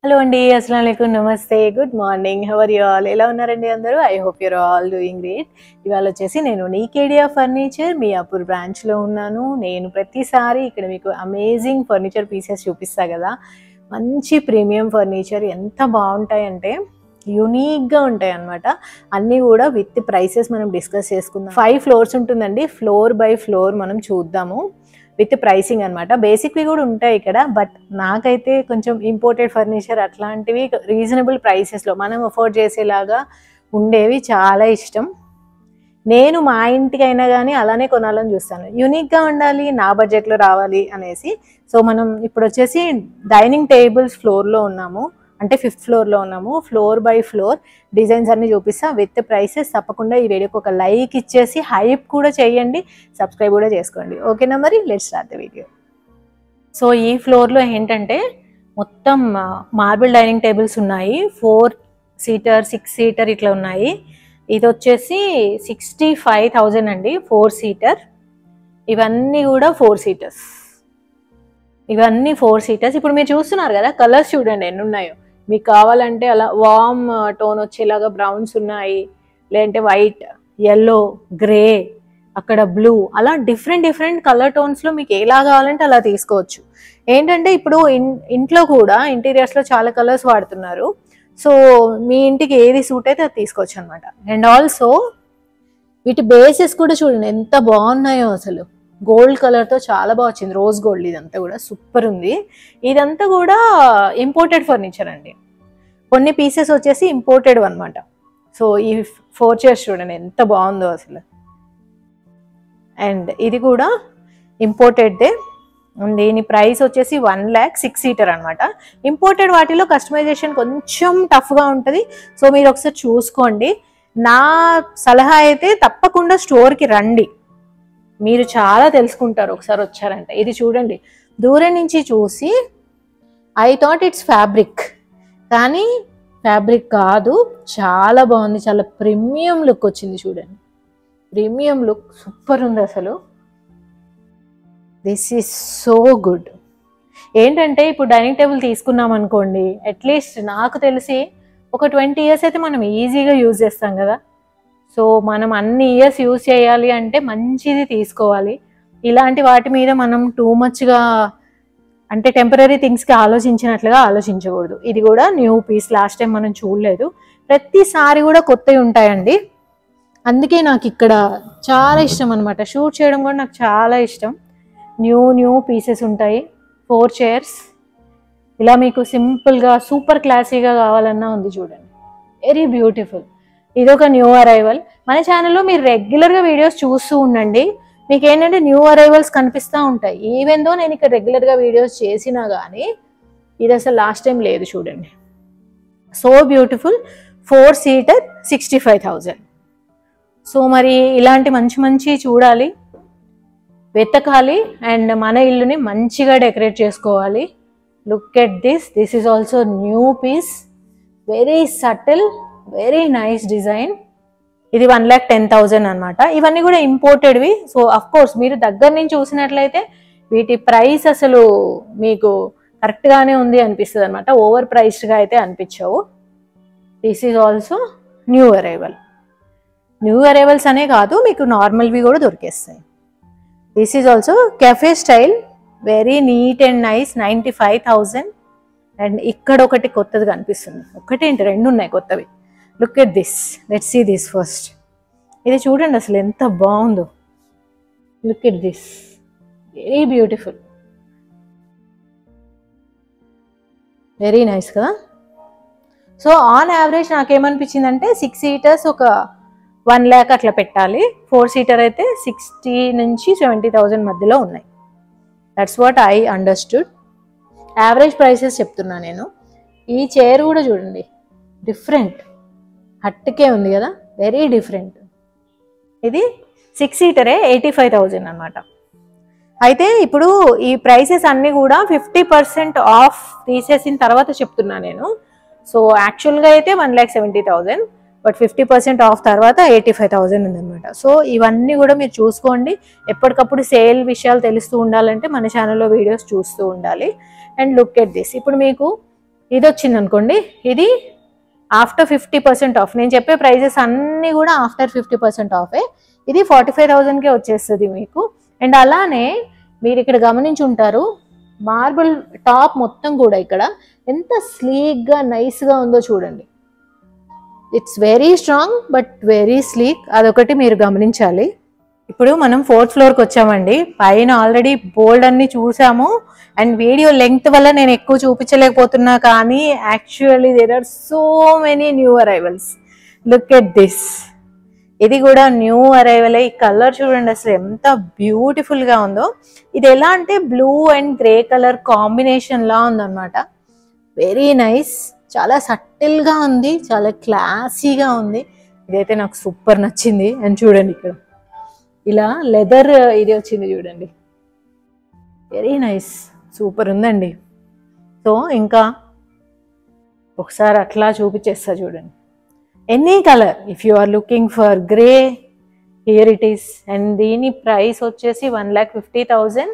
Hello అండి, అస్సలాము అలైకుం, నమస్తే, good morning. How are you all? ఎలా ఉన్నారండి అందరూ? I hope you're all doing great. ఇవాళ వచ్చేసి నేను నీకేడియా ఫర్నిచర్ మియాపూర్ బ్రాంచ్లో ఉన్నాను. నేను ప్రతిసారి ఇక్కడ మీకు అమేజింగ్ ఫర్నిచర్ పీసెస్ చూపిస్తా కదా. మంచి ప్రీమియం ఫర్నిచర్ ఎంత బాగుంటాయంటే యూనిక్గా ఉంటాయి అన్నమాట. అన్నీ కూడా విత్ ప్రైసెస్ మనం డిస్కస్ చేసుకుందాం. 5 floors ఉంటుందండి. ఫ్లోర్ బై ఫ్లోర్ మనం చూద్దాము విత్ ప్రైసింగ్ అనమాట. బేసిక్వి కూడా ఉంటాయి ఇక్కడ, బట్ నాకైతే కొంచెం ఇంపోర్టెడ్ ఫర్నిచర్ అట్లాంటివి రీజనబుల్ ప్రైసెస్లో మనం అఫోర్డ్ చేసేలాగా ఉండేవి చాలా ఇష్టం. నేను మా ఇంటికైనా కానీ అలానే కొనాలని చూస్తాను, యూనిక్గా ఉండాలి, నా బడ్జెట్లో రావాలి అనేసి. సో మనం ఇప్పుడు వచ్చేసి డైనింగ్ టేబుల్స్ ఫ్లోర్లో ఉన్నాము, అంటే 5th floorలో ఉన్నాము. ఫ్లోర్ బై ఫ్లోర్ డిజైన్స్ అన్ని చూపిస్తా విత్ ప్రైసెస్. తప్పకుండా ఈ వీడియోకి ఒక లైక్ ఇచ్చేసి హైప్ కూడా చేయండి, సబ్స్క్రైబ్ కూడా చేసుకోండి. ఓకేనా? మరి let's start the video. So ఈ ఫ్లోర్లో ఏంటంటే మొత్తం మార్బుల్ డైనింగ్ టేబుల్స్ ఉన్నాయి. 4 seater 6 seater ఇట్లా ఉన్నాయి. ఇది వచ్చేసి 65,000 అండి, 4 seater. ఇవన్నీ కూడా 4 seaters. ఇవన్నీ 4 seaters. ఇప్పుడు మీరు చూస్తున్నారు కదా, కలర్స్ చూడండి ఎన్ని ఉన్నాయో. మీకు కావాలంటే అలా వార్మ్ టోన్ వచ్చేలాగా బ్రౌన్స్ ఉన్నాయి, లేదంటే వైట్, ఎల్లో, గ్రే, అక్కడ బ్లూ, అలా డిఫరెంట్ కలర్ టోన్స్లో మీకు ఎలా కావాలంటే అలా తీసుకోవచ్చు. ఏంటంటే ఇప్పుడు ఇంట్లో కూడా ఇంటీరియర్స్లో చాలా కలర్స్ వాడుతున్నారు. సో మీ ఇంటికి ఏది సూట్ అయితే అది తీసుకోవచ్చు అనమాట. అండ్ ఆల్సో వీటి బేసెస్ కూడా చూడండి ఎంత బాగున్నాయో అసలు. గోల్డ్ కలర్తో చాలా బాగా వచ్చింది, రోజ్ గోల్డ్. ఇదంతా కూడా సూపర్ ఉంది. ఇదంతా కూడా ఇంపోర్టెడ్ ఫర్నిచర్ అండి. కొన్ని పీసెస్ వచ్చేసి ఇంపోర్టెడ్ అనమాట. సో ఈ 4 chairs చూడండి ఎంత బాగుందో అసలు. అండ్ ఇది కూడా ఇంపోర్టెడ్దే. దీని ప్రైస్ వచ్చేసి 1 lakh 6 seater అనమాట. ఇంపోర్టెడ్ వాటిలో కస్టమైజేషన్ కొంచెం టఫ్గా ఉంటుంది. సో మీరు ఒకసారి చూసుకోండి. నా సలహా అయితే తప్పకుండా స్టోర్కి రండి, మీరు చాలా తెలుసుకుంటారు ఒకసారి వచ్చారంటే. ఇది చూడండి, దూరం నుంచి చూసి ఐ థాట్ ఇట్స్ ఫ్యాబ్రిక్, కానీ ఫ్యాబ్రిక్ కాదు, చాలా బాగుంది. చాలా ప్రీమియం లుక్ వచ్చింది చూడండి. ప్రీమియం లుక్ సూపర్ ఉంది అసలు. This is so good. ఏంటంటే ఇప్పుడు డైనింగ్ టేబుల్ తీసుకున్నాం అనుకోండి, అట్లీస్ట్ నాకు తెలిసి ఒక 20 years అయితే మనం ఈజీగా యూజ్ చేస్తాం కదా. సో మనం అన్ని ఇయర్స్ యూజ్ చేయాలి అంటే మంచిది తీసుకోవాలి. ఇలాంటి వాటి మీద మనం టూ మచ్గా అంటే టెంపరీ థింగ్స్కి ఆలోచించినట్లుగా ఆలోచించకూడదు. ఇది కూడా న్యూ పీస్, లాస్ట్ టైం మనం చూడలేదు. ప్రతిసారి కూడా కొత్తవి ఉంటాయండి. అందుకే నాకు ఇక్కడ చాలా ఇష్టం అనమాట. షూట్ చేయడం కూడా నాకు చాలా ఇష్టం. న్యూ పీసెస్ ఉంటాయి. 4 chairs ఇలా మీకు సింపుల్గా సూపర్ క్లాసీగా కావాలన్నా ఉంది చూడండి. Very beautiful. ఇదొక న్యూ అరైవల్. మన ఛానల్లో మీరు రెగ్యులర్గా వీడియోస్ చూస్తూ ఉండండి, మీకు ఏంటంటే న్యూ అరైవల్స్ కనిపిస్తూ ఉంటాయి. ఈవెన్ దో నేను ఇక్కడ రెగ్యులర్గా వీడియోస్ చేసినా కానీ ఇది అసలు లాస్ట్ టైం లేదు చూడండి. So beautiful. 4 seater 65,000. సో మరి ఇలాంటి మంచి చూడాలి, వెతకాలి, అండ్ మన ఇల్లుని మంచిగా డెకరేట్ చేసుకోవాలి. Look at this. This is also new piece, very subtle, very nice design. ఇది 1,10,000 అనమాట. ఇవన్నీ కూడా ఇంపోర్టెడ్వి. సో అఫ్ కోర్స్ మీరు దగ్గర నుంచి చూసినట్లయితే వీటి ప్రైస్ అసలు మీకు కరెక్ట్గానే ఉంది అనిపిస్తుంది అనమాట. ఓవర్ ప్రైస్డ్గా అయితే అనిపించవు. This is also new arrival. New arrivals అనే కాదు, మీకు నార్మల్వి కూడా దొరికేస్తాయి. This is also cafe style, very neat and nice, 95,000. And ఇక్కడ ఒకటి కొత్తది కనిపిస్తుంది. ఒకటేంటి, 2 ఉన్నాయి కొత్తవి. Look at this. Let's see this first. ఇది చూడండి అసలు ఎంత బాగుందో. Look at this, very beautiful, very nice కదా. సో ఆన్ యావరేజ్ నాకేమనిపించిందంటే 6 seaters ఒక 1 lakh అట్లా పెట్టాలి. 4 seater అయితే 60 నుంచి 70,000 మధ్యలో ఉన్నాయి. That's what I understood. Average prices చెప్తున్నా నేను. ఈ చైర్ కూడా చూడండి, డిఫరెంట్, హట్కే ఉంది కదా, వెరీ డిఫరెంట్. ఇది 6 seater 85,000 అనమాట. అయితే ఇప్పుడు ఈ ప్రైసెస్ అన్నీ కూడా 50% ఆఫ్ తీసేసిన తర్వాత చెప్తున్నా నేను. సో యాక్చువల్గా అయితే 1,70,000, బట్ 50% ఆఫ్ తర్వాత 85,000 ఉందన్నమాట. సో ఇవన్నీ కూడా మీరు చూసుకోండి. ఎప్పటికప్పుడు సేల్ విషయాలు తెలుస్తూ ఉండాలంటే మన ఛానల్లో వీడియోస్ చూస్తూ ఉండాలి. And look at this. ఇప్పుడు మీకు ఇది వచ్చింది అనుకోండి, ఇది ఆఫ్టర్ 50% ఆఫ్. నేను చెప్పే ప్రైజెస్ అన్నీ కూడా ఆఫ్టర్ 50% ఆఫే. ఇది 45,000కే వచ్చేస్తుంది మీకు. అండ్ అలానే మీరు ఇక్కడ గమనించి ఉంటారు, మార్బుల్ టాప్ మొత్తం కూడా ఇక్కడ ఎంత స్లీక్గా నైస్గా ఉందో చూడండి. It's very strong but very sleek, అదొకటి మీరు గమనించాలి. ఇప్పుడు మనం 4th ఫ్లోర్కి వచ్చామండి. పైన ఆల్రెడీ బోల్డ్ అన్ని చూసాము. అండ్ వీడియో లెంగ్త్ వల్ల నేను ఎక్కువ చూపించలేకపోతున్నా, కానీ actually there are so many new arrivals. Look at this. ఇది కూడా న్యూ అరైవల్. ఈ కలర్ చూడండి అసలు ఎంత బ్యూటిఫుల్గా ఉందో. ఇది ఎలా అంటే blue and grey colour combination లా ఉందన్నమాట. వెరీ నైస్, చాలా సటిల్గా ఉంది, చాలా క్లాసీగా ఉంది. ఇదైతే నాకు సూపర్ నచ్చింది. అండ్ చూడండి ఇక్కడ ఇలా లెదర్ ఇది వచ్చింది చూడండి, వెరీ నైస్, సూపర్ ఉందండి. సో ఇంకా ఒకసారి అట్లా చూపించేస్తా చూడండి. Any colour if you are looking for grey, here it is. And దీని ప్రైస్ వచ్చేసి 1,50,000.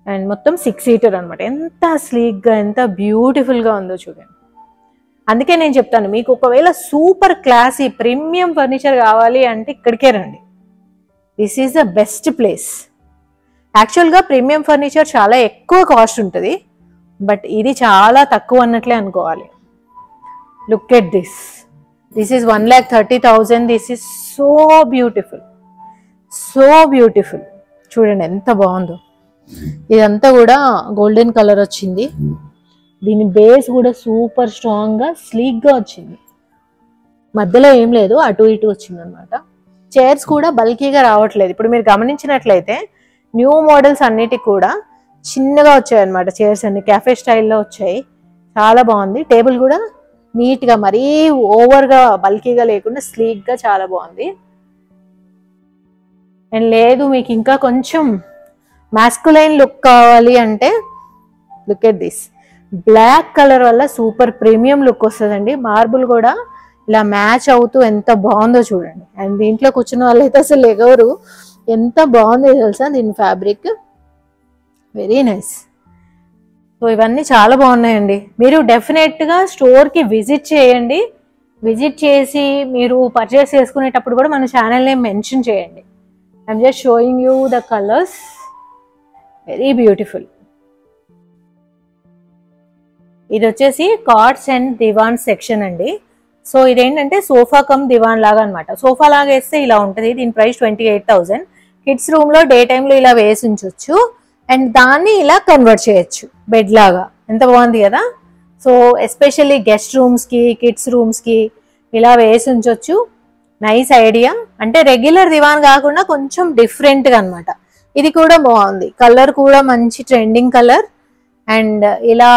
అండ్ మొత్తం 6 సీటర్ అనమాట. ఎంత స్లీక్గా ఎంత బ్యూటిఫుల్గా ఉందో చూడండి. అందుకే నేను చెప్తాను, మీకు ఒకవేళ సూపర్ క్లాసీ ప్రీమియం ఫర్నిచర్ కావాలి అంటే ఇక్కడికే రండి. This is the best place. యాక్చువల్గా ప్రీమియం ఫర్నిచర్ చాలా ఎక్కువ కాస్ట్ ఉంటుంది, బట్ ఇది చాలా తక్కువ అన్నట్లే అనుకోవాలి. Look at this. This is 1,30,000. This is so beautiful, so beautiful. చూడండి ఎంత బాగుందో. ఇదంతా కూడా గోల్డెన్ కలర్ వచ్చింది. దీని బేస్ కూడా సూపర్ స్ట్రాంగ్గా స్లీక్గా వచ్చింది. మధ్యలో ఏం లేదు, అటు ఇటు వచ్చింది అనమాట. చైర్స్ కూడా బల్కీగా రావట్లేదు. ఇప్పుడు మీరు గమనించినట్లయితే న్యూ మోడల్స్ అన్నిటికి కూడా చిన్నగా వచ్చాయి అనమాట. చైర్స్ అన్ని క్యాఫే స్టైల్లో వచ్చాయి. చాలా బాగుంది. టేబుల్ కూడా నీట్గా, మరీ ఓవర్గా బల్కీగా లేకుండా స్లీక్గా చాలా బాగుంది. అండ్ లేదు మీకు ఇంకా కొంచెం మాస్కులైన్ లుక్ కావాలి అంటే look at this. Black colour వల్ల సూపర్ ప్రీమియం లుక్ వస్తుందండి. మార్బుల్ కూడా ఇలా మ్యాచ్ అవుతూ ఎంత బాగుందో చూడండి. అండ్ దీంట్లో కూర్చున్న వాళ్ళైతే అసలు ఎగవరు, ఎంత బాగుందో తెలుసా దీని ఫ్యాబ్రిక్. Very nice. సో ఇవన్నీ చాలా బాగున్నాయండి. మీరు డెఫినెట్గా స్టోర్కి విజిట్ చేయండి. విజిట్ చేసి మీరు పర్చేస్ చేసుకునేటప్పుడు కూడా మన ఛానల్ నేమ్ మెన్షన్ చేయండి. I'm just showing you the colours. Very beautiful. ఇది వచ్చేసి కార్డ్స్ అండ్ దివాన్ సెక్షన్ అండి. సో ఇదేంటంటే సోఫా కమ్ దివాన్ లాగా అనమాట. సోఫా లాగా వేస్తే ఇలా ఉంటుంది. దీని ప్రైస్ 28,000. కిడ్స్ రూమ్లో డే టైంలో ఇలా వేసి ఉంచవచ్చు. అండ్ దాన్ని ఇలా కన్వర్ట్ చేయొచ్చు బెడ్ లాగా. ఎంత బాగుంది కదా. సో ఎస్పెషల్లీ గెస్ట్ రూమ్స్కి, కిడ్స్ రూమ్స్కి ఇలా వేసి ఉంచవచ్చు. Nice idea. అంటే రెగ్యులర్ దివాన్ కాకుండా కొంచెం డిఫరెంట్గా అనమాట. ఇది కూడా బాగుంది. కలర్ కూడా మంచి ట్రెండింగ్ కలర్. అండ్ ఇలా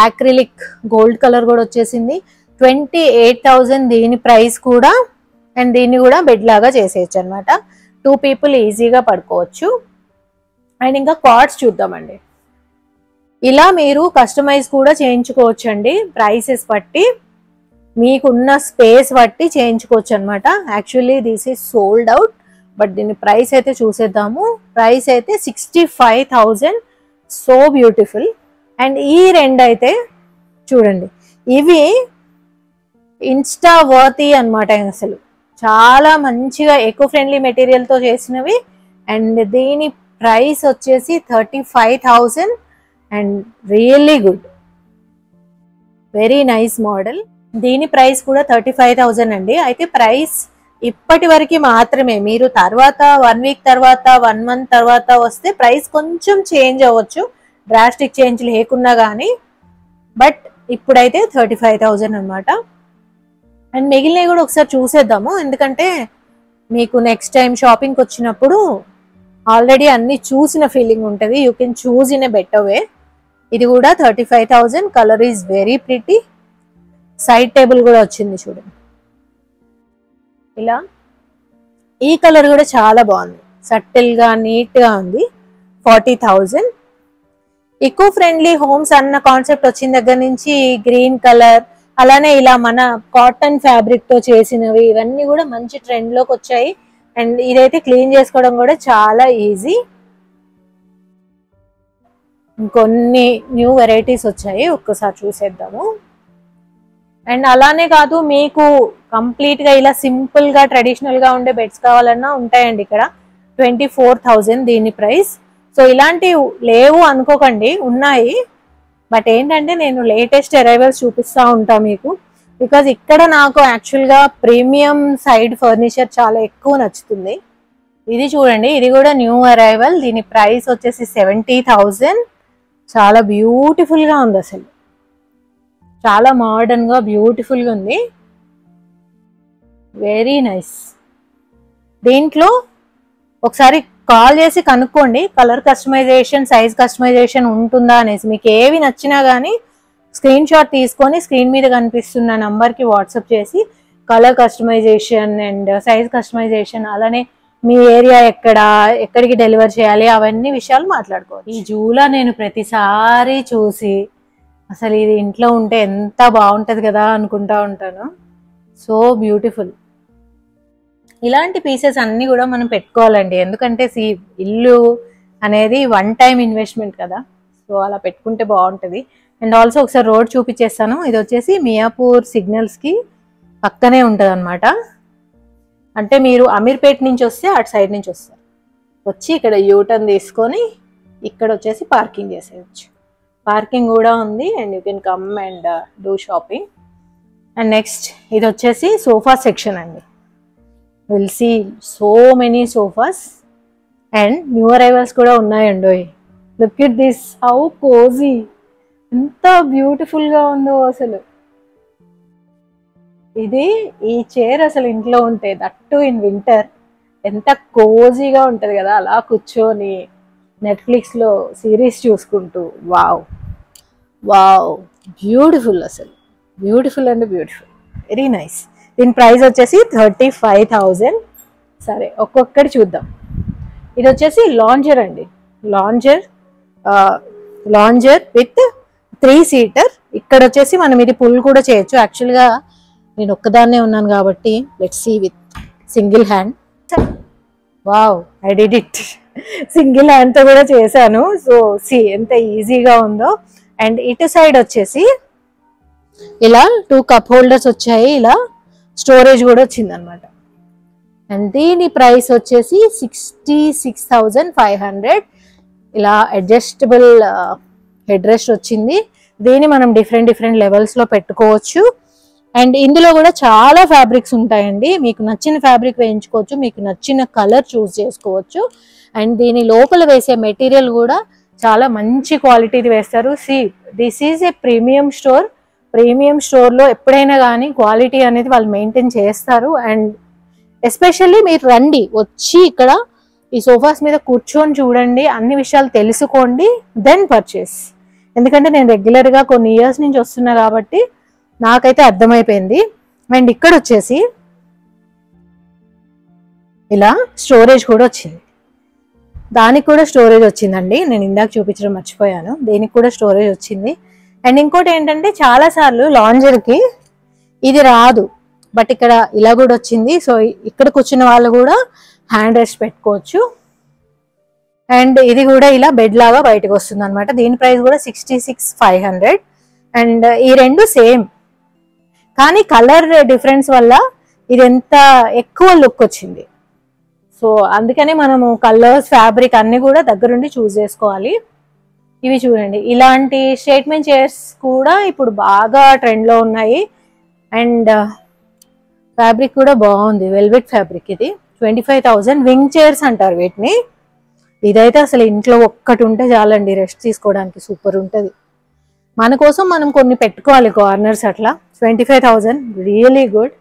యాక్రిలిక్ గోల్డ్ కలర్ కూడా వచ్చేసింది. 28,000 దీని ప్రైస్ కూడా. అండ్ దీన్ని కూడా బెడ్ లాగా చేసేయచ్చు అనమాట. 2 people ఈజీగా పడుకోవచ్చు. అండ్ ఇంకా కార్డ్స్ చూద్దామండి. ఇలా మీరు కస్టమైజ్ కూడా చేయించుకోవచ్చు అండి. ప్రైసెస్ బట్టి, మీకున్న స్పేస్ బట్టి చేయించుకోవచ్చు అనమాట. Actually this is sold out, but దీని ప్రైస్ అయితే చూసేద్దాము. ప్రైస్ అయితే 65,000. So beautiful. అండ్ ఈ రెండు అయితే చూడండి, ఇవి ఇన్స్టా వర్తీ అనమాట. అసలు చాలా మంచిగా ఎకో ఫ్రెండ్లీ మెటీరియల్తో చేసినవి. అండ్ దీని ప్రైస్ వచ్చేసి 35,000. And really good, very nice model. దీని ప్రైస్ కూడా 35,000 అండి. అయితే ప్రైస్ ఇప్పటి వరకు మాత్రమే. మీరు తర్వాత 1 week తర్వాత 1 month తర్వాత వస్తే ప్రైస్ కొంచెం చేంజ్ అవ్వచ్చు, డ్రాస్టిక్ చేంజ్ లేకున్నా కానీ. బట్ ఇప్పుడైతే 35,000 అనమాట. అండ్ మిగిలినవి కూడా ఒకసారి చూసేద్దాము, ఎందుకంటే మీకు నెక్స్ట్ టైం షాపింగ్కి వచ్చినప్పుడు ఆల్రెడీ అన్ని చూసిన ఫీలింగ్ ఉంటుంది. You can choose in a better way. ఇది కూడా 35,000. Colour is very pretty. Side table కూడా వచ్చింది చూడండి ఇలా. ఈ కలర్ కూడా చాలా బాగుంది, సటిల్గా నీట్గా ఉంది. 40,000. ఎకో ఫ్రెండ్లీ హోమ్స్ అన్న కాన్సెప్ట్ వచ్చిన దగ్గర నుంచి గ్రీన్ కలర్, అలానే ఇలా మన కాటన్ ఫ్యాబ్రిక్తో చేసినవి, ఇవన్నీ కూడా మంచి ట్రెండ్లోకి వచ్చాయి. అండ్ ఇదైతే క్లీన్ చేసుకోవడం కూడా చాలా ఈజీ. ఇంకొన్ని న్యూ వెరైటీస్ వచ్చాయి, ఒక్కసారి చూసేద్దాము. అండ్ అలానే కాదు, మీకు కంప్లీట్గా ఇలా సింపుల్గా ట్రెడిషనల్గా ఉండే బెడ్స్ కావాలన్నా ఉంటాయండి ఇక్కడ. 24,000 దీని ప్రైస్. సో ఇలాంటివి లేవు అనుకోకండి, ఉన్నాయి. బట్ ఏంటంటే నేను లేటెస్ట్ అరైవల్స్ చూపిస్తూ ఉంటాను మీకు, బికాజ్ ఇక్కడ నాకు యాక్చువల్గా ప్రీమియం సైడ్ ఫర్నిచర్ చాలా ఎక్కువ నచ్చుతుంది. ఇది చూడండి, ఇది కూడా న్యూ అరైవల్. దీని ప్రైస్ వచ్చేసి 70,000. చాలా బ్యూటిఫుల్గా ఉంది, అసలు చాలా మోడర్న్గా బ్యూటిఫుల్గా ఉంది. Very nice. దీంట్లో ఒకసారి కాల్ చేసి కనుక్కోండి కలర్ కస్టమైజేషన్, సైజ్ కస్టమైజేషన్ ఉంటుందా అనేసి. మీకు ఏవి నచ్చినా కానీ స్క్రీన్ షాట్ తీసుకొని స్క్రీన్ మీద కనిపిస్తున్న నంబర్కి వాట్సాప్ చేసి colour customization and size customization, అలానే మీ ఏరియా ఎక్కడికి డెలివర్ చేయాలి, అవన్నీ విషయాలు మాట్లాడుకోవాలి. ఈ జూలా నేను ప్రతిసారి చూసి అసలు ఇది ఇంట్లో ఉంటే ఎంత బాగుంటుంది కదా అనుకుంటా ఉంటాను. So beautiful. ఇలాంటి పీసెస్ అన్నీ కూడా మనం పెట్టుకోవాలండి, ఎందుకంటే ఇల్లు అనేది వన్ టైం ఇన్వెస్ట్మెంట్ కదా. సో అలా పెట్టుకుంటే బాగుంటుంది. అండ్ ఆల్సో ఒకసారి రోడ్ చూపించేస్తాను. ఇది వచ్చేసి మియాపూర్ సిగ్నల్స్కి పక్కనే ఉంటుంది అనమాట. అంటే మీరు అమీర్పేట నుంచి వస్తే అటు సైడ్ నుంచి వస్తారు, వచ్చి ఇక్కడ యూటర్న్ తీసుకొని ఇక్కడ వచ్చేసి పార్కింగ్ చేసేయచ్చు. పార్కింగ్ కూడా ఉంది and you can come and do shopping. And next ఇది వచ్చేసి సోఫా సెక్షన్ అండి. Will see so many sofas and new arrivals కూడా ఉన్నాయండి. Look it this, how cosy, ఎంత బ్యూటిఫుల్గా ఉందో అసలు. ఈ చైర్ అసలు ఇంట్లో ఉంటే, దట్టు ఇన్ వింటర్, ఎంత కోజీగా ఉంటుంది కదా, అలా కూర్చొని నెట్ఫ్లిక్స్లో సిరీస్ చూసుకుంటూ. వావ్ వావ్, బ్యూటిఫుల్, అసలు beautiful and beautiful, very nice. దీని ప్రైస్ వచ్చేసి 35,000. సరే ఒక్కొక్కటి చూద్దాం. ఇది వచ్చేసి లాంజర్ అండి. Lounger with 3 seater. ఇక్కడ వచ్చేసి మనం ఇది పుల్ కూడా చేయొచ్చు. యాక్చువల్గా నేను ఒక్కదాన్నే ఉన్నాను కాబట్టి let's see with single hand. Wow, I did it. Single హ్యాండ్తో కూడా చేశాను. సో సి ఎంత ఈజీగా ఉందో. అండ్ ఇటు సైడ్ వచ్చేసి ఇలా 2 కప్ హోల్డర్స్ వచ్చాయి, ఇలా స్టోరేజ్ కూడా వచ్చింది అనమాట. అండ్ దీని ప్రైస్ వచ్చేసి 66,500. ఇలా అడ్జస్టబుల్ హెడ్ రెస్ట్ వచ్చింది. దీన్ని మనం డిఫరెంట్ లెవెల్స్లో పెట్టుకోవచ్చు. అండ్ ఇందులో కూడా చాలా ఫ్యాబ్రిక్స్ ఉంటాయండి, మీకు నచ్చిన ఫ్యాబ్రిక్ వేయించుకోవచ్చు, మీకు నచ్చిన కలర్ చూస్ చేసుకోవచ్చు. అండ్ దీని లోపల వేసే మెటీరియల్ కూడా చాలా మంచి క్వాలిటీది వేస్తారు. This is a premium store. Premium స్టోర్లో ఎప్పుడైనా కానీ క్వాలిటీ అనేది వాళ్ళు మెయింటైన్ చేస్తారు. అండ్ ఎస్పెషల్లీ మీరు రండి, వచ్చి ఇక్కడ ఈ సోఫాస్ మీద కూర్చొని చూడండి, అన్ని విషయాలు తెలుసుకోండి, దెన్ పర్చేస్. ఎందుకంటే నేను రెగ్యులర్గా కొన్ని ఇయర్స్ నుంచి వస్తున్నా కాబట్టి నాకైతే అర్థమైపోయింది. అండ్ ఇక్కడ వచ్చేసి ఇలా స్టోరేజ్ కూడా వచ్చింది. దానికి కూడా స్టోరేజ్ వచ్చిందండి, నేను ఇందాక చూపించడం మర్చిపోయాను. దీనికి కూడా స్టోరేజ్ వచ్చింది. అండ్ ఇంకోటి ఏంటంటే చాలాసార్లు లాంజర్కి ఇది రాదు, బట్ ఇక్కడ ఇలా కూడా వచ్చింది. సో ఇక్కడ కూర్చున్న వాళ్ళు కూడా హ్యాండ్ రెస్ట్ పెట్టుకోవచ్చు. అండ్ ఇది కూడా ఇలా బెడ్ లాగా బయటకు వస్తుంది అనమాట. దీని ప్రైస్ కూడా 66,500. అండ్ ఈ రెండు సేమ్, కానీ కలర్ డిఫరెన్స్ వల్ల ఇది ఎంత ఎక్కువ లుక్ వచ్చింది. సో అందుకనే మనము కలర్స్, ఫ్యాబ్రిక్ అన్ని కూడా దగ్గరుండి చూస్ చేసుకోవాలి. ఇవి చూడండి, ఇలాంటి స్టేట్మెంట్ చైర్స్ కూడా ఇప్పుడు బాగా ట్రెండ్లో ఉన్నాయి. అండ్ ఫ్యాబ్రిక్ కూడా బాగుంది, వెల్వెట్ ఫ్యాబ్రిక్. ఇది 25,000. వింగ్ చైర్స్ అంటారు వీటిని. ఇదైతే అసలు ఇంట్లో ఒక్కటి ఉంటే చాలండి, రెస్ట్ తీసుకోవడానికి సూపర్ ఉంటుంది. మన కోసం మనం కొన్ని పెట్టుకోవాలి కార్నర్స్ అట్లా. 25,000, రియలీ గుడ్.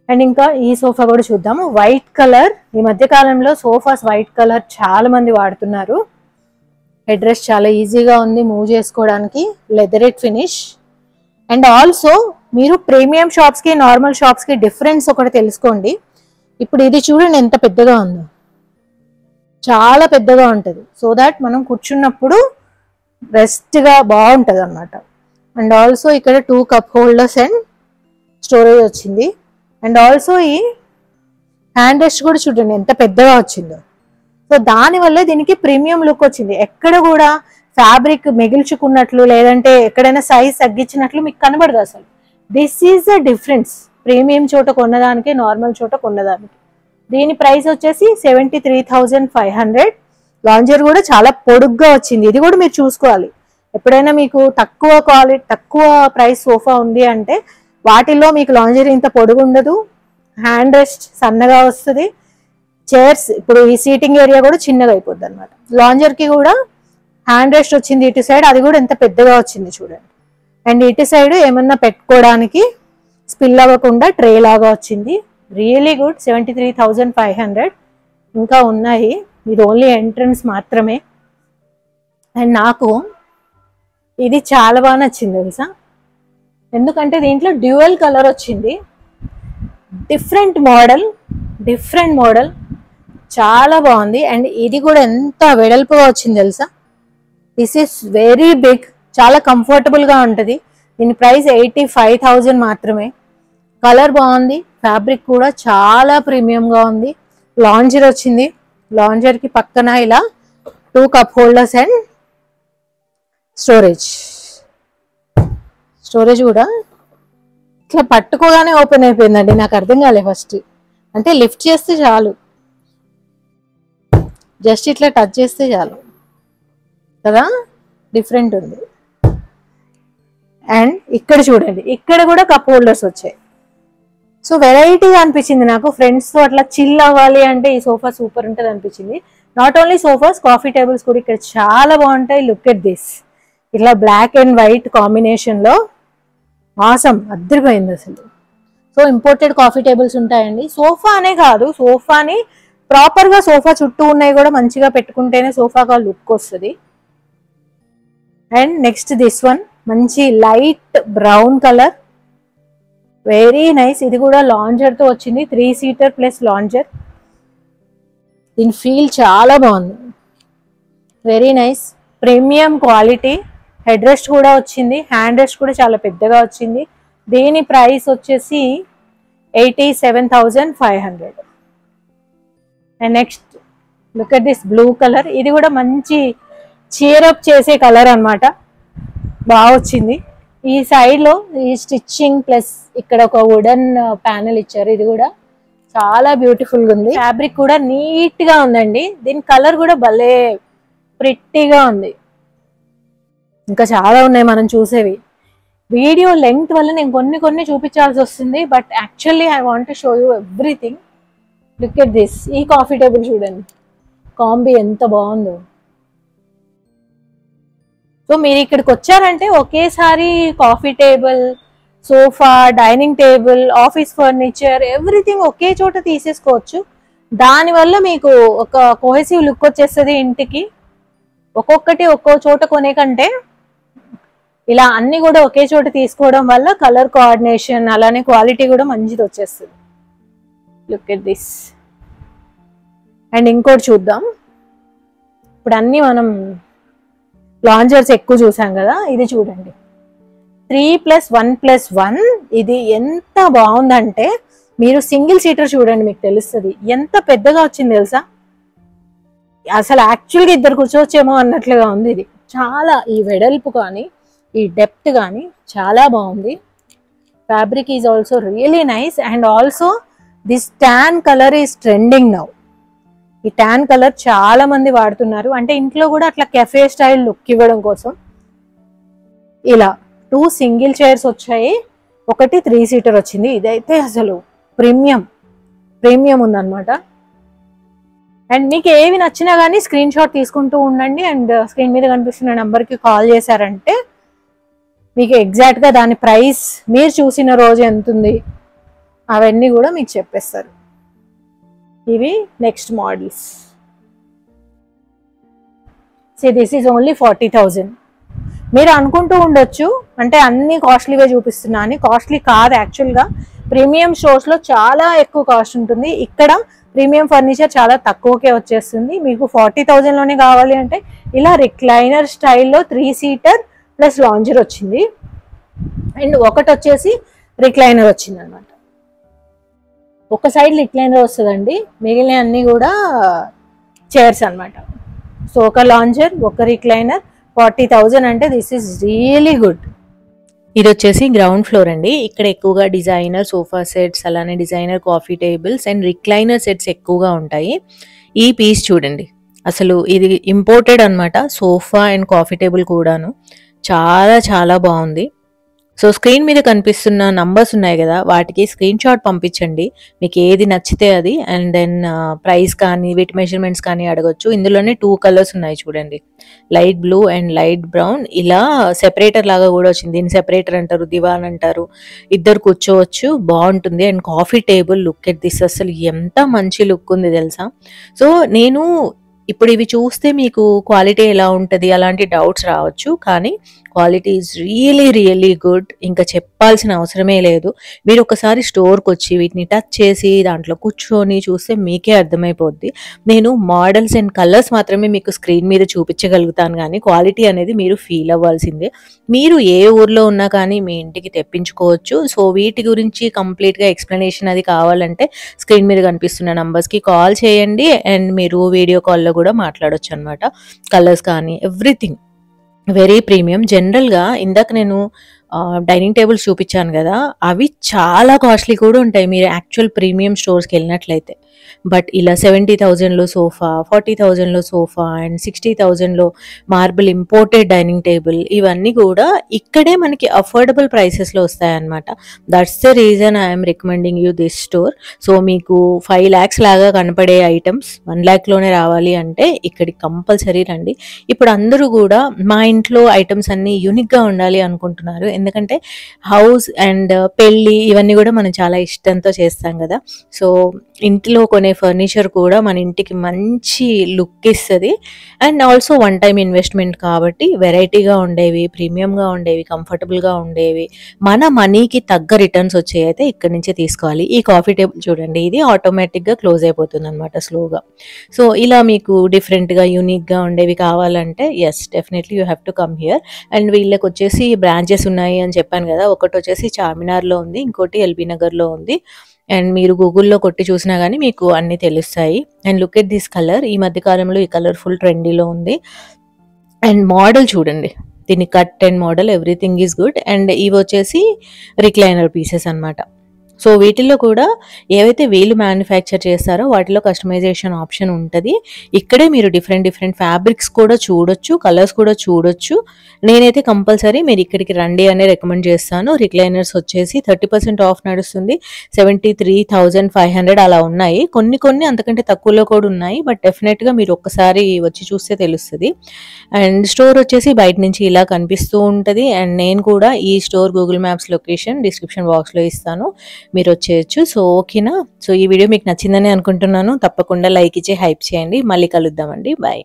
అండ్ ఇంకా ఈ సోఫా కూడా చూద్దాము. వైట్ కలర్, ఈ మధ్య కాలంలో సోఫాస్ వైట్ కలర్ చాలా మంది వాడుతున్నారు. హెడ్ రెస్ట్ చాలా ఈజీగా ఉంది మూవ్ చేసుకోవడానికి, లెదరెట్ ఫినిష్. అండ్ ఆల్సో మీరు ప్రీమియం షాప్స్కి నార్మల్ షాప్స్కి డిఫరెన్స్ ఒకటి తెలుసుకోండి. ఇప్పుడు ఇది చూడండి ఎంత పెద్దగా ఉందో, చాలా పెద్దగా ఉంటుంది. సో దాట్ మనం కూర్చున్నప్పుడు రెస్ట్గా బాగుంటుంది అన్నమాట. అండ్ ఆల్సో ఇక్కడ 2 కప్ హోల్డర్స్ అండ్ స్టోరేజ్ వచ్చింది. అండ్ ఆల్సో ఈ హ్యాండ్ రెస్ట్ కూడా చూడండి ఎంత పెద్దగా వచ్చిందో. సో దానివల్ల దీనికి ప్రీమియం లుక్ వచ్చింది. ఎక్కడ కూడా ఫ్యాబ్రిక్ మిగిల్చుకున్నట్లు లేదంటే ఎక్కడైనా సైజ్ తగ్గించినట్లు మీకు కనబడదు అసలు. This is the difference premium చోట కొన్నదానికి నార్మల్ చోట కొన్నదానికి. దీని ప్రైస్ వచ్చేసి 73,500. లాంజర్ కూడా చాలా పొడుగ్గా వచ్చింది. ఇది కూడా మీరు చూసుకోవాలి. ఎప్పుడైనా మీకు తక్కువ క్వాలిటీ తక్కువ ప్రైస్ సోఫా ఉంది అంటే వాటిల్లో మీకు లాంజర్ ఇంత పొడుగు ఉండదు, హ్యాండ్ రెస్ట్ సన్నగా వస్తుంది, చైర్స్ ఇప్పుడు ఈ సీటింగ్ ఏరియా కూడా చిన్నగా అయిపోద్ది అనమాట. లాంజర్కి కూడా హ్యాండ్ రెస్ట్ వచ్చింది ఇటు సైడ్, అది కూడా ఎంత పెద్దగా వచ్చింది చూడండి. అండ్ ఇటు సైడ్ ఏమన్నా పెట్టుకోవడానికి స్పిల్ అవ్వకుండా ట్రే లాగా వచ్చింది. Really good. 73,500. ఇంకా ఉన్నాయి, ఇది ఓన్లీ ఎంట్రన్స్ మాత్రమే. అండ్ నాకు ఇది చాలా బాగా నచ్చింది తెలుసా, ఎందుకంటే దీంట్లో డ్యూయల్ కలర్ వచ్చింది. డిఫరెంట్ మోడల్ చాలా బాగుంది. అండ్ ఇది కూడా ఎంత వెడల్పుగా వచ్చింది తెలుసా. దిస్ ఈస్ వెరీ బిగ్, చాలా కంఫర్టబుల్గా ఉంటుంది. దీని ప్రైస్ 85,000 మాత్రమే. కలర్ బాగుంది, ఫ్యాబ్రిక్ కూడా చాలా ప్రీమియంగా ఉంది. లాంజర్ వచ్చింది, లాంజర్కి పక్కన ఇలా 2 కప్ హోల్డర్స్ అండ్ స్టోరేజ్ కూడా ఇట్లా పట్టుకోగానే ఓపెన్ అయిపోయిందండి. నాకు అర్థం కాలే ఫస్ట్, అంటే లిఫ్ట్ చేస్తే చాలు, జస్ట్ ఇట్లా టచ్ చేస్తే చాలు కదా, డిఫరెంట్ ఉంది. అండ్ ఇక్కడ చూడండి, ఇక్కడ కూడా కప్ హోల్డర్స్ వచ్చాయి. సో వెరైటీగా అనిపించింది నాకు. ఫ్రెండ్స్తో అట్లా చిల్ అవ్వాలి అంటే ఈ సోఫా సూపర్ ఉంటుంది అనిపించింది. Not only sofas, coffee tables కూడా ఇక్కడ చాలా బాగుంటాయి. లుక్ ఎట్ దిస్, ఇట్లా బ్లాక్ అండ్ వైట్ కాంబినేషన్లో ఆసమ్, అద్దరిపోయింది అసలు. సో ఇంపోర్టెడ్ కాఫీ టేబుల్స్ ఉంటాయండి. సోఫా అనే కాదు, సోఫాని ప్రాపర్గా సోఫా చుట్టూ ఉన్నాయి కూడా మంచిగా పెట్టుకుంటేనే సోఫాగా లుక్ వస్తుంది. అండ్ నెక్స్ట్ దిస్ వన్, మంచి light brown colour, very nice. ఇది కూడా లాంజర్తో వచ్చింది, 3 సీటర్ ప్లస్ లాంజర్. దీని ఫీల్ చాలా బాగుంది, very nice. Premium quality. Head rest కూడా వచ్చింది, హ్యాండ్ రెస్ట్ కూడా చాలా పెద్దగా వచ్చింది. దీని ప్రైస్ వచ్చేసి 87,500. And next look at this blue colour. ఇది కూడా మంచి చీరప్ చేసే కలర్ అన్నమాట, బాగా వచ్చింది. ఈ సైడ్లో ఈ స్టిచ్చింగ్ ప్లస్ ఇక్కడ ఒక వుడెన్ ప్యానెల్ ఇచ్చారు, ఇది కూడా చాలా బ్యూటిఫుల్గా ఉంది. ఫ్యాబ్రిక్ కూడా నీట్గా ఉందండి. దీని కలర్ కూడా భలే ప్రిట్టీగా ఉంది. ఇంకా చాలా ఉన్నాయి మనం చూసేవి. వీడియో లెంగ్త్ వల్ల నేను కొన్ని చూపించాల్సి వస్తుంది, but actually I want to show you everything. Look at this. ఈ కాఫీ టేబుల్ చూడండి, కాంబీ ఎంత బాగుందో. సో మీరు ఇక్కడికి వచ్చారంటే ఒకేసారి coffee table, sofa, dining table, office furniture everything ఒకే చోట తీసేసుకోవచ్చు. దానివల్ల మీకు ఒక కోహెసివ్ లుక్ వచ్చేస్తుంది ఇంటికి. ఒక్కొక్కటి ఒక్కో చోట కొనే కంటే ఇలా అన్ని కూడా ఒకే చోట తీసుకోవడం వల్ల కలర్ కోఆర్డినేషన్ అలానే క్వాలిటీ కూడా మంచిది వచ్చేస్తుంది. Look at this. అండ్ ఇంకోటి చూద్దాం. ఇప్పుడు అన్ని మనం లాంజర్స్ ఎక్కువ చూసాం కదా, ఇది చూడండి 3+1+1. ఇది ఎంత బాగుందంటే మీరు సింగిల్ సీటర్ చూడండి, మీకు తెలుస్తుంది ఎంత పెద్దగా వచ్చింది తెలుసా. అసలు యాక్చువల్గా ఇద్దరు కూర్చోవచ్చేమో అన్నట్లుగా ఉంది. ఇది చాలా, ఈ వెడల్పు కానీ ఈ డెప్త్ కానీ చాలా బాగుంది. Fabric is also really nice. And also this tan colour is trending now. ఈ ట్యాన్ కలర్ చాలా మంది వాడుతున్నారు, అంటే ఇంట్లో కూడా అట్లా కెఫే స్టైల్ లుక్ ఇవ్వడం కోసం. ఇలా 2 సింగిల్ చైర్స్ వచ్చాయి, ఒకటి 3 సీటర్ వచ్చింది. ఇదైతే అసలు ప్రీమియం ఉందన్నమాట. అండ్ మీకు ఏవి నచ్చినా కానీ స్క్రీన్ షాట్ తీసుకుంటూ ఉండండి. అండ్ స్క్రీన్ మీద కనిపిస్తున్న నెంబర్కి కాల్ చేశారంటే మీకు ఎగ్జాక్ట్గా దాని ప్రైస్ మీరు చూసిన రోజు ఎంత ఉంది అవన్నీ కూడా మీకు చెప్పేస్తారు. ఇవి next models. This is only 40,000. మీరు అనుకుంటూ ఉండొచ్చు అంటే అన్ని కాస్ట్లీగా చూపిస్తున్నా అని. కాస్ట్లీ కాదు, యాక్చువల్గా ప్రీమియం స్టోర్స్లో చాలా ఎక్కువ కాస్ట్ ఉంటుంది. ఇక్కడ ప్రీమియం ఫర్నిచర్ చాలా తక్కువకే వచ్చేస్తుంది. మీకు 40,000లోనే కావాలి అంటే ఇలా రిక్లైనర్ స్టైల్లో 3 సీటర్ ప్లస్ లాంజర్ వచ్చింది. అండ్ ఒకటి వచ్చేసి రిక్లైనర్ వచ్చింది అనమాట. ఒక సైడ్ రిక్లైనర్ వస్తుందండి, మిగిలిన అన్ని కూడా చైర్స్ అనమాట. సో ఒక లాంజర్, ఒక రిక్లైనర్, 40,000 అంటే దిస్ ఈస్ రియలీ గుడ్. ఇది వచ్చేసి గ్రౌండ్ ఫ్లోర్ అండి. ఇక్కడ ఎక్కువగా డిజైనర్ సోఫా సెట్స్, అలానే designer coffee tables and recliner sets ఎక్కువగా ఉంటాయి. ఈ పీస్ చూడండి, అసలు ఇది ఇంపోర్టెడ్ అనమాట. సోఫా అండ్ కాఫీ టేబుల్ కూడాను చాలా చాలా బాగుంది. సో స్క్రీన్ మీద కనిపిస్తున్న నంబర్స్ ఉన్నాయి కదా, వాటికి స్క్రీన్ షాట్ పంపించండి మీకు ఏది నచ్చితే అది. అండ్ దెన్ ప్రైస్ కానీ వీటి మెజర్మెంట్స్ కానీ అడగొచ్చు. ఇందులోనే 2 కలర్స్ ఉన్నాయి చూడండి, light blue and light brown. ఇలా సెపరేటర్ లాగా కూడా వచ్చింది. దీన్ని సెపరేటర్ అంటారు, దివాన్ అంటారు. ఇద్దరు కూర్చోవచ్చు, బాగుంటుంది. And coffee table, look at this, అసలు ఎంత మంచి లుక్ ఉంది తెలుసా. సో నేను ఇప్పుడు ఇవి చూస్తే మీకు క్వాలిటీ ఎలా ఉంటుంది అలాంటి డౌట్స్ రావచ్చు, కానీ quality is really really good. ఇంకా చెప్పాల్సిన అవసరమే లేదు. మీరు ఒకసారి స్టోర్కి వచ్చి వీటిని టచ్ చేసి దాంట్లో కూర్చొని చూస్తే మీకే అర్థమైపోద్ది. నేను మోడల్స్ అండ్ కలర్స్ మాత్రమే మీకు స్క్రీన్ మీద చూపించగలుగుతాను, కానీ క్వాలిటీ అనేది మీరు ఫీల్ అవ్వాల్సిందే. మీరు ఏ ఊర్లో ఉన్నా కానీ మీ ఇంటికి తెప్పించుకోవచ్చు. సో వీటి గురించి కంప్లీట్గా ఎక్స్ప్లెనేషన్ అది కావాలంటే స్క్రీన్ మీద కనిపిస్తున్న నంబర్స్కి కాల్ చేయండి అండ్ మీరు వీడియో కాల్లో కూడా మాట్లాడొచ్చు అనమాట. కలర్స్ కానీ ఎవ్రీథింగ్ వెరీ ప్రీమియం. జనరల్గా ఇందాక నేను డైనింగ్ టేబుల్స్ చూపించాను కదా, అవి చాలా కాస్ట్లీ కూడా ఉంటాయి మీరు యాక్చువల్ ప్రీమియం స్టోర్స్కి వెళ్ళినట్లయితే. బట్ ఇలా 70,000లో సోఫా, 40,000లో సోఫా అండ్ 60,000లో మార్బుల్ ఇంపోర్టెడ్ డైనింగ్ టేబుల్, ఇవన్నీ కూడా ఇక్కడే మనకి అఫోర్డబుల్ ప్రైసెస్లో వస్తాయన్నమాట. That's the reason I'm recommending you this store. So మీకు 5 lakhs లాగా కనపడే ఐటమ్స్ 1 lakhలోనే రావాలి అంటే ఇక్కడికి కంపల్సరీ రండి. ఇప్పుడు అందరూ కూడా మా ఇంట్లో ఐటమ్స్ అన్నీ యూనిక్గా ఉండాలి అనుకుంటున్నారు, ఎందుకంటే హౌస్ అండ్ పెళ్ళి ఇవన్నీ కూడా మనం చాలా ఇష్టంతో చేస్తాం కదా. సో ఇంట్లో కొనే ఫర్నిచర్ కూడా మన ఇంటికి మంచి లుక్ ఇస్తుంది. అండ్ ఆల్సో 1 time ఇన్వెస్ట్మెంట్ కాబట్టి వెరైటీగా ఉండేవి, ప్రీమియంగా ఉండేవి, కంఫర్టబుల్గా ఉండేవి, మన మనీకి తగ్గ రిటర్న్స్ వచ్చేవి అయితే ఇక్కడి నుంచే తీసుకోవాలి. ఈ కాఫీ టేబుల్ చూడండి, ఇది ఆటోమేటిక్గా క్లోజ్ అయిపోతుంది అనమాట స్లోగా. సో ఇలా మీకు డిఫరెంట్గా యూనిక్గా ఉండేవి కావాలంటే yes, definitely you have to come here. And వీళ్ళకి వచ్చేసి బ్రాంచెస్ ఉన్నాయి అని చెప్పాను కదా, ఒకటి వచ్చేసి చార్మినార్లో ఉంది, ఇంకోటి ఎల్బీ నగర్లో ఉంది. అండ్ మీరు గూగుల్లో కొట్టి చూసినా కానీ మీకు అన్నీ తెలుస్తాయి. And look at this colour, ఈ మధ్య కాలంలో ఈ కలర్ ఫుల్ ట్రెండీలో ఉంది. అండ్ మోడల్ చూడండి, దీన్ని cut and model everything is good. And ఇవి వచ్చేసి రిక్లైనర్ పీసెస్ అనమాట. సో వీటిల్లో కూడా ఏవైతే వీళ్ళు మ్యానుఫ్యాక్చర్ చేస్తారో వాటిలో కస్టమైజేషన్ ఆప్షన్ ఉంటుంది. ఇక్కడే మీరు డిఫరెంట్ డిఫరెంట్ ఫ్యాబ్రిక్స్ కూడా చూడొచ్చు, కలర్స్ కూడా చూడొచ్చు. నేనైతే కంపల్సరీ మీరు ఇక్కడికి రండి అనే రికమెండ్ చేస్తాను. రిక్లైనర్స్ వచ్చేసి 30% ఆఫ్ నడుస్తుంది, 73,500 అలా ఉన్నాయి. కొన్ని కొన్ని అంతకంటే తక్కువలో కూడా ఉన్నాయి, బట్ డెఫినెట్గా మీరు ఒక్కసారి వచ్చి చూస్తే తెలుస్తుంది. అండ్ స్టోర్ వచ్చేసి బయట నుంచి ఇలా కనిపిస్తూ ఉంటుంది. అండ్ నేను కూడా ఈ store Google maps location description బాక్స్లో ఇస్తాను, మీరు వచ్చేయచ్చు. సో ఓకేనా. సో ఈ వీడియో మీకు నచ్చిందని అనుకుంటున్నాను. తప్పకుండా లైక్ ఇచ్చి హైప్ చేయండి. మళ్ళీ కలుద్దామండి. బాయ్.